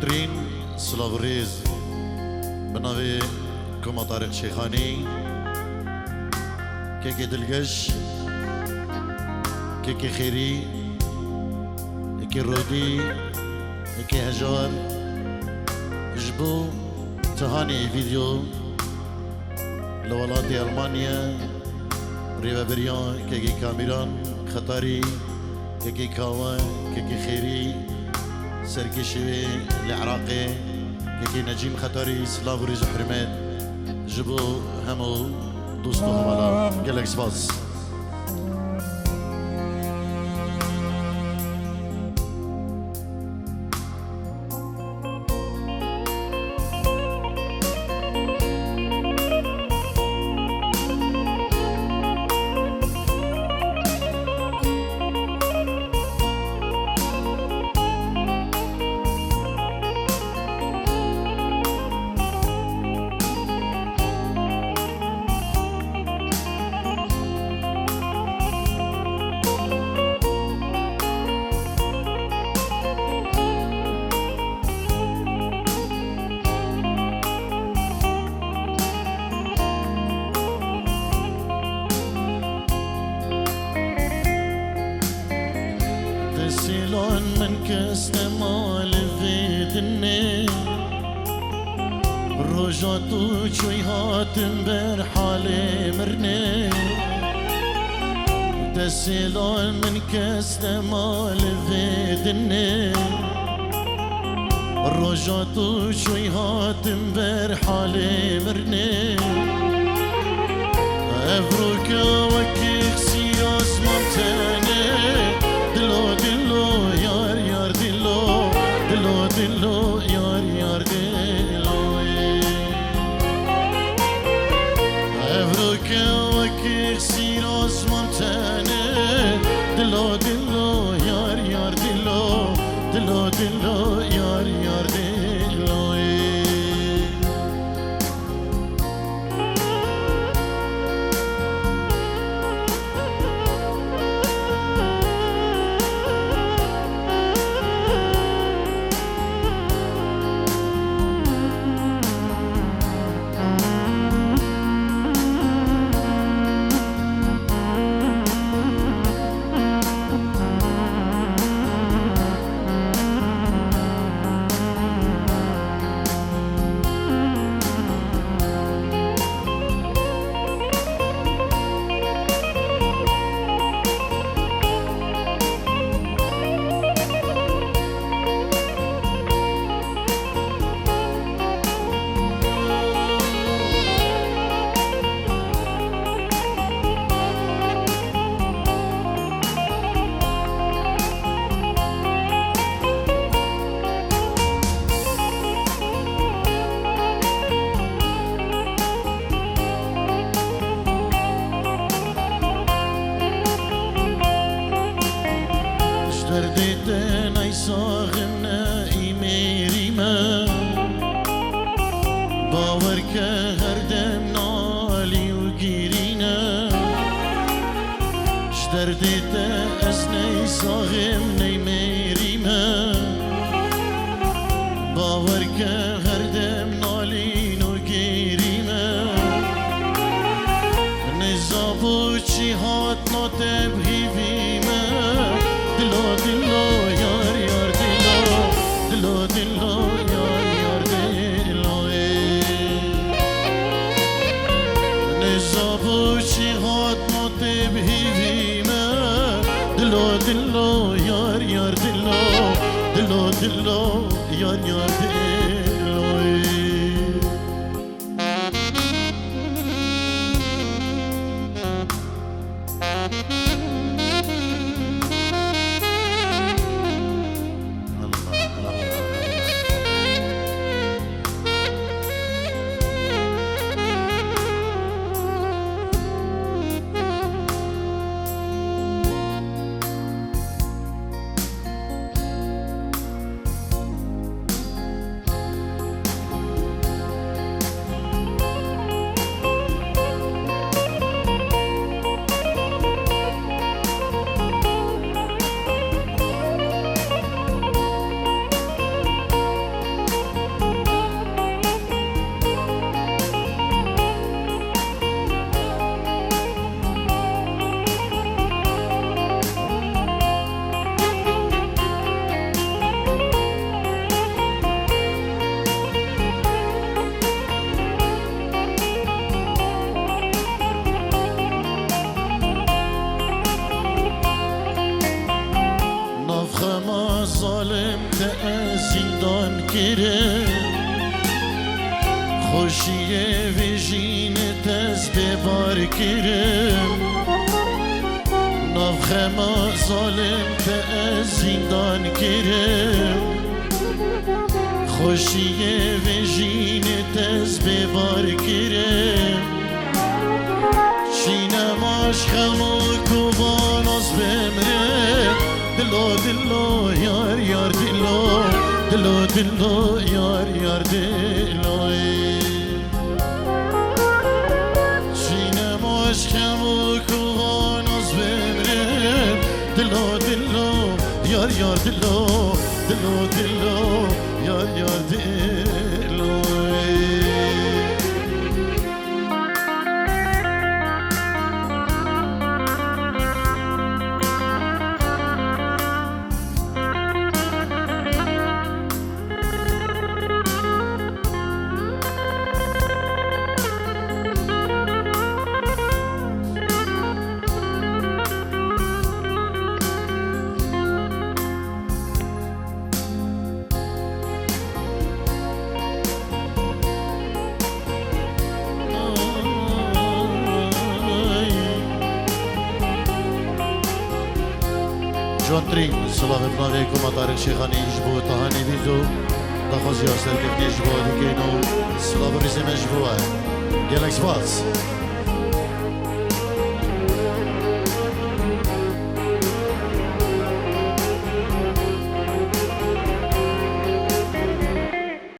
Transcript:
ترين سلاغريز بناوي كما طارق شيخاني كيكي دلقش كيكي خيري كيكي رودي كيكي هجار جبو تهاني فيديو لولاتي ألمانيا ريفا بريان كيكي كاميران خطاري كيكي كاوان كيكي خيري سركي شوي العراقي كيكي نجيم خطاري سلاف وريز حرمات جبو همو دوستو همالا قالك سباس سيلون من كستمال فيدني رجعتو شوي هاتم برحالي مرني تسيلون من كستمال فيدني رجعتو شوي هاتم برحالي مرني أفروكا وكيخ سياس ممتاني دلو دلو يار يار دلو دلو دلو يار يار دلو أفروكا وكيخ سيراس ممتاني دلو دلو يار يار دلو دلو دلو يار يار دلو دردتن ای ساغم ای میریمه باور که هر دم نالی و گیرینه دردتن از نی ساغم نی میریمه باور که هر دم نالی و گیرینه نزابو چی هات نتبهیویمه دلو دلو یار یار دلو دلو دلو یار یار دلو نزابو چی هات متبهیویمه دلو دلو یار یار دلو دلو دلو یار یار دلو کرم ناف خما ظالم به زندان کرم خوشیه و جین تز ببار کرم چینماش خما کوبان از بمرم دلو دلو یار یار دلو دلو دلو یار یار دلو چینماش خما کوبان از بمرم دلو دلو یار یار دلو دلو دلو یار یار دلو جوانترین سلاح ابناوی کماتار شیخانی جبو تهانی دیدو دخواز یاسر کفتی جبو دیگینو سلاح ریزی مجبوه گلکس باز